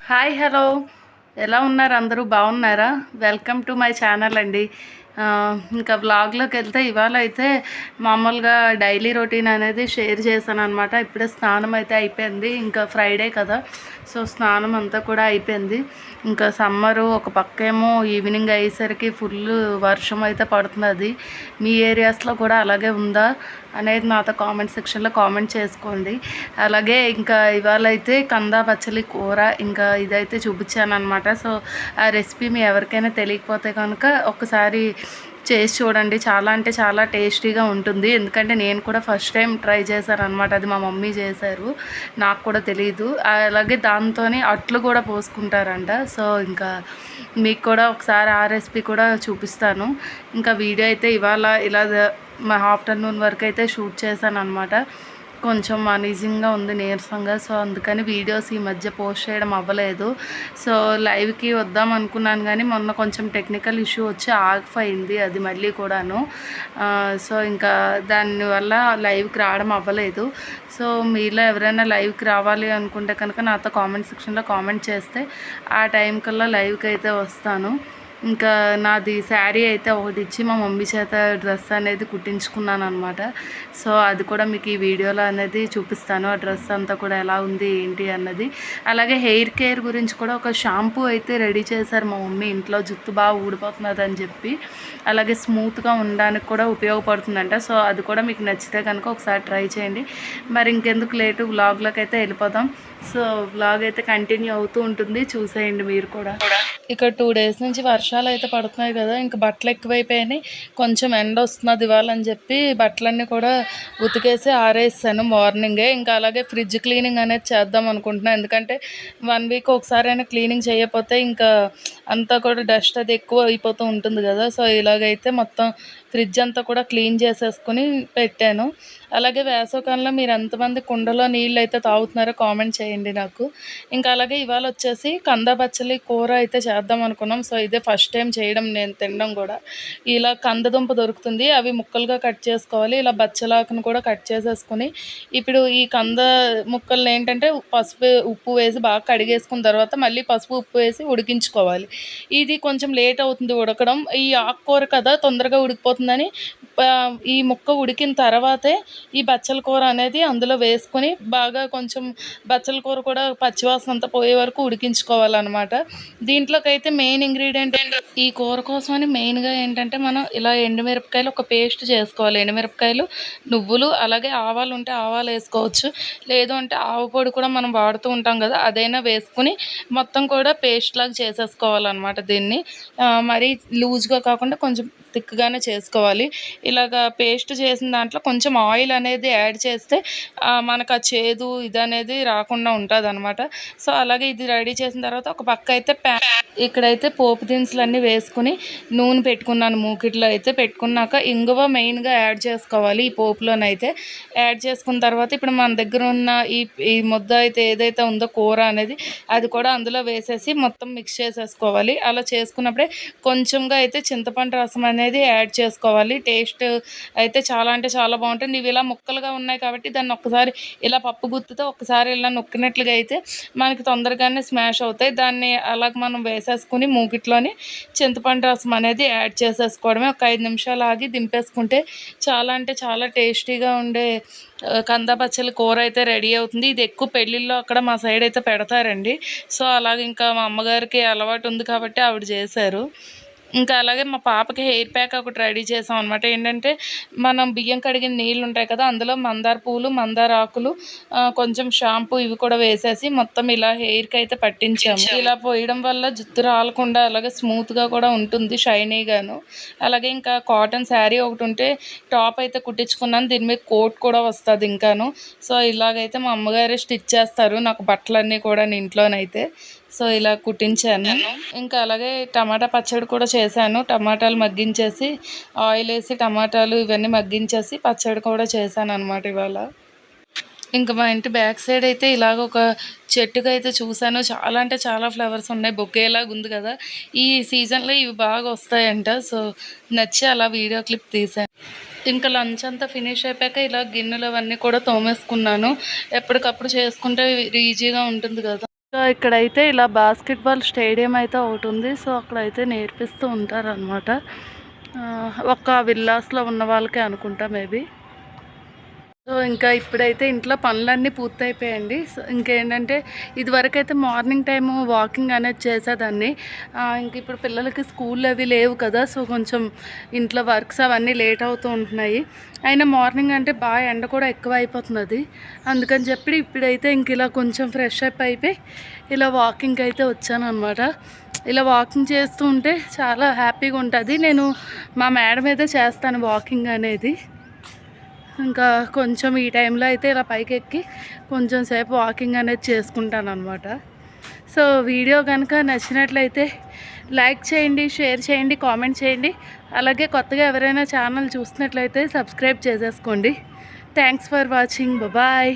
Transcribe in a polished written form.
Hi hello ఎలా ఉన్నారు అందరూ బాగున్నారా? వెల్కమ్ టు మై ఛానల్ అండి. ఇంకా వ్లాగ్లోకి వెళ్తే ఇవాళ అయితే మామూలుగా డైలీ రొటీన్ అనేది షేర్ చేశాను అనమాట. ఇప్పుడే స్నానం అయితే అయిపోయింది. ఇంకా ఫ్రైడే కదా, సో స్నానం అంతా కూడా అయిపోయింది. ఇంకా సమ్మరు ఒక పక్కేమో ఈవినింగ్ అయ్యేసరికి ఫుల్ వర్షం అయితే పడుతుంది. మీ ఏరియాస్లో కూడా అలాగే ఉందా అనేది నాతో కామెంట్ సెక్షన్లో కామెంట్ చేసుకోండి. అలాగే ఇంకా ఇవాళ అయితే కందా పచ్చలి కూర ఇంకా ఇదైతే చూపించాను అనమాట. సో ఆ రెసిపీ మీ ఎవరికైనా తెలియకపోతే కనుక ఒకసారి చేసి చూడండి. చాలా అంటే చాలా టేస్టీగా ఉంటుంది. ఎందుకంటే నేను కూడా ఫస్ట్ టైం ట్రై చేశాను అనమాట. అది మా మమ్మీ చేశారు, నాకు కూడా తెలియదు. అలాగే దాంతో అట్లు కూడా పోసుకుంటారంట. సో ఇంకా మీకు కూడా ఒకసారి ఆ రెసిపీ కూడా చూపిస్తాను. ఇంకా వీడియో అయితే ఇవాళ ఇలా ఆఫ్టర్నూన్ వరకు అయితే షూట్ చేశాను అనమాట. కొంచెం అనీజింగ్గా ఉంది, నీరసంగా. సో అందుకని వీడియోస్ ఈ మధ్య పోస్ట్ చేయడం అవ్వలేదు. సో లైవ్కి వద్దాం అనుకున్నాను కానీ మొన్న కొంచెం టెక్నికల్ ఇష్యూ వచ్చి ఆగిపోయింది అది మళ్ళీ కూడాను. సో ఇంకా దానివల్ల లైవ్కి రావడం అవ్వలేదు. సో మీలో ఎవరైనా లైవ్కి రావాలి అనుకుంటే కనుక నాతో కామెంట్ సెక్షన్లో కామెంట్ చేస్తే ఆ టైం కల్లా లైవ్కి అయితే వస్తాను. ఇంకా నాది శారీ అయితే ఒకటి ఇచ్చి మా మమ్మీ చేత డ్రెస్ అనేది కుట్టించుకున్నాను అనమాట. సో అది కూడా మీకు ఈ వీడియోలో అనేది చూపిస్తాను. ఆ డ్రెస్ అంతా కూడా ఎలా ఉంది ఏంటి అన్నది. అలాగే హెయిర్ కేర్ గురించి కూడా ఒక షాంపూ అయితే రెడీ చేశారు మా మమ్మీ ఇంట్లో, జుట్టు బాగా ఊడిపోతున్నది అని చెప్పి. అలాగే స్మూత్గా ఉండడానికి కూడా ఉపయోగపడుతుందంట. సో అది కూడా మీకు నచ్చితే కనుక ఒకసారి ట్రై చేయండి. మరి ఇంకెందుకు లేటు, వ్లాగ్లోకి అయితే వెళ్ళిపోదాం. సో వ్లాగ్ అయితే కంటిన్యూ అవుతూ ఉంటుంది, చూసేయండి మీరు కూడా. ఇక్కడ 2 days నుంచి వర్షాలు అయితే పడుతున్నాయి కదా, ఇంకా బట్టలు ఎక్కువైపోయినాయి. కొంచెం ఎండ వస్తున్నది ఇవ్వాలని చెప్పి బట్టలన్నీ కూడా ఉతికేసి ఆరేసాను మార్నింగే. ఇంకా అలాగే ఫ్రిడ్జ్ క్లీనింగ్ అనేది చేద్దాం అనుకుంటున్నాను. ఎందుకంటే 1 week ఒకసారి అయినా క్లీనింగ్ చేయకపోతే ఇంకా అంతా కూడా డస్ట్ అది ఎక్కువ అయిపోతూ ఉంటుంది కదా. సో ఇలాగైతే మొత్తం ఫ్రిడ్జ్ అంతా కూడా క్లీన్ చేసేసుకుని పెట్టాను. అలాగే వేసవకాలంలో మీరు ఎంతమంది కుండలో నీళ్ళు అయితే తాగుతున్నారో కామెంట్ చేయండి నాకు. ఇంకా అలాగే ఇవాళ వచ్చేసి కంద బచ్చలి కూర అయితే చేద్దాం అనుకున్నాం. సో ఇదే ఫస్ట్ టైం చేయడం, నేను తినడం కూడా. ఇలా కందదుంప దొరుకుతుంది, అవి ముక్కలుగా కట్ చేసుకోవాలి. ఇలా బచ్చలాకును కూడా కట్ చేసేసుకుని ఇప్పుడు ఈ కంద ముక్కల్ని ఏంటంటే పసుపు ఉప్పు వేసి బాగా కడిగేసుకున్న తర్వాత మళ్ళీ పసుపు ఉప్పు వేసి ఉడికించుకోవాలి. ఇది కొంచెం లేట్ అవుతుంది ఉడకడం. ఈ ఆకుకూర కదా తొందరగా ఉడికిపోతుందని ఈ ముక్క ఉడికిన తర్వాతే ఈ బచ్చల కూర అనేది అందులో వేసుకొని బాగా కొంచెం బచ్చల కూర కూడా పచ్చివాసన అంతా పోయే వరకు ఉడికించుకోవాలన్నమాట. దీంట్లోకి అయితే మెయిన్ ఇంగ్రీడియంట్ ఈ కూర కోసమని మెయిన్గా ఏంటంటే మనం ఇలా ఎండుమిరపకాయలు ఒక పేస్ట్ చేసుకోవాలి. ఎండుమిరపకాయలు, నువ్వులు, అలాగే ఆవాలు ఉంటే ఆవాలు వేసుకోవచ్చు, లేదు అంటే ఆవు పొడి కూడా మనం వాడుతూ ఉంటాం కదా, అదైనా వేసుకుని మొత్తం కూడా పేస్ట్ లాగా చేసేసుకోవాలన్నమాట. దీన్ని మరీ లూజ్గా కాకుండా కొంచెం థిక్గానే చేసుకోవాలి. ఇలాగ పేస్ట్ చేసిన దాంట్లో కొంచెం ఆయిల్ అనేది యాడ్ చేస్తే మనకు ఆ చేదు ఇది అనేది రాకుండా ఉంటుంది అనమాట. సో అలాగే ఇది రెడీ చేసిన తర్వాత ఒక పక్క అయితే ఇక్కడైతే పోపు దినుసులు అన్నీ వేసుకుని నూనె పెట్టుకున్నాను. మూకిట్లో అయితే పెట్టుకున్నాక ఇంగువ మెయిన్గా యాడ్ చేసుకోవాలి. ఈ పోపులోనైతే యాడ్ చేసుకున్న తర్వాత ఇప్పుడు మన దగ్గర ఉన్న ఈ ముద్ద అయితే ఏదైతే ఉందో కూర అనేది అది కూడా అందులో వేసేసి మొత్తం మిక్స్ చేసేసుకోవాలి. అలా చేసుకున్నప్పుడే కొంచెంగా అయితే చింతపండు రసం అనేది యాడ్ చేసుకోవాలి. టేస్ట్ అయితే చాలా అంటే చాలా బాగుంటుంది. ఇవి ఇలా ముక్కలుగా ఉన్నాయి కాబట్టి దాన్ని ఒక్కసారి ఇలా పప్పు గుత్తుతో ఒక్కసారి ఇలా నొక్కినట్లుగా అయితే మనకి తొందరగానే స్మాష్ అవుతాయి. దాన్ని అలాగ మనం వేసేసుకుని మూకిట్లోని చింతపండు రసం అనేది యాడ్ చేసేసుకోవడమే. ఒక 5 నిమిషాలు ఆగి దింపేసుకుంటే చాలా అంటే చాలా టేస్టీగా ఉండే కంద పచ్చలి కూర అయితే రెడీ అవుతుంది. ఇది ఎక్కువ పెళ్ళిళ్ళలో అక్కడ మా సైడ్ అయితే పెడతారండి. సో అలాగే ఇంకా మా అమ్మగారికి అలవాటు ఉంది కాబట్టి ఆవిడ చేశారు. ఇంకా అలాగే మా పాపకి హెయిర్ ప్యాక్ ఒకటి రెడీ చేసాం అనమాట. ఏంటంటే మనం బియ్యం కడిగిన నీళ్ళు ఉంటాయి కదా, అందులో మందార పూలు, మందార ఆకులు, కొంచెం షాంపూ ఇవి కూడా వేసేసి మొత్తం ఇలా హెయిర్కి అయితే పట్టించాము. ఇలా పోయడం వల్ల జుట్టు రాలకుండా అలాగే స్మూత్గా కూడా ఉంటుంది, షైనీగాను. అలాగే ఇంకా కాటన్ శారీ ఒకటి ఉంటే టాప్ అయితే కుట్టించుకున్నాను. దీని మీద కోట్ కూడా వస్తుంది ఇంకాను. సో ఇలాగైతే మా అమ్మగారే స్టిచ్ చేస్తారు నాకు బట్టలన్నీ కూడా ఇంట్లోనైతే. సో ఇలా కుట్టించాను. ఇంకా అలాగే టమాటా పచ్చడి కూడా చేశాను. టమాటాలు మగ్గించేసి ఆయిల్ వేసి టమాటాలు ఇవన్నీ మగ్గించేసి పచ్చడి కూడా చేశాను అనమాట ఇవాళ. ఇంకా మా ఇంటి బ్యాక్ సైడ్ అయితే ఇలాగ ఒక చెట్టుగా అయితే చూశాను. చాలా అంటే చాలా ఫ్లవర్స్ ఉన్నాయి, బొకేలాగా ఉంది కదా. ఈ సీజన్లో ఇవి బాగా వస్తాయంట. సో నచ్చి అలా వీడియో క్లిప్ తీశాను. ఇంకా లంచ్ అంతా ఫినిష్ అయిపోయాక ఇలా గిన్నెలు అవన్నీ కూడా తోమేసుకున్నాను. ఎప్పటికప్పుడు చేసుకుంటే ఈజీగా ఉంటుంది కదా. సో ఇక్కడైతే ఇలా బాస్కెట్బాల్ స్టేడియం అయితే ఒకటి ఉంది. సో అక్కడైతే నేర్పిస్తూ ఉంటారనమాట. ఒక విల్లాస్లో ఉన్న వాళ్ళకే అనుకుంటా మేబీ. సో ఇంకా ఇప్పుడైతే ఇంట్లో పనులన్నీ పూర్తయిపోయాయండి. సో ఇంకేంటంటే ఇదివరకైతే మార్నింగ్ టైము వాకింగ్ అనేది చేసేదాన్ని. ఇంక ఇప్పుడు పిల్లలకి స్కూల్ అవి లేవు కదా, సో కొంచెం ఇంట్లో వర్క్స్ అవన్నీ లేట్ అవుతూ ఉంటున్నాయి. అయినా మార్నింగ్ అంటే బాగా ఎండ కూడా ఎక్కువ అయిపోతున్నది. అందుకని చెప్పి ఇప్పుడైతే ఇంక ఇలా కొంచెం ఫ్రెష్ అప్ అయిపోయి ఇలా వాకింగ్కి అయితే వచ్చాను అనమాట. ఇలా వాకింగ్ చేస్తూ ఉంటే చాలా హ్యాపీగా ఉంటుంది. నేను మా మేడం అయితే చేస్తాను వాకింగ్ అనేది. ఇంకా కొంచెం ఈ టైంలో అయితే ఇలా పైకి ఎక్కి కొంచెం సేపు వాకింగ్ అనేది చేసుకుంటాను అనమాట. సో వీడియో కనుక నచ్చినట్లయితే లైక్ చేయండి, షేర్ చేయండి, కామెంట్ చేయండి. అలాగే కొత్తగా ఎవరైనా ఛానల్ చూస్తున్నట్లయితే సబ్స్క్రైబ్ చేసేసుకోండి. Thanks for watching. బాయ్.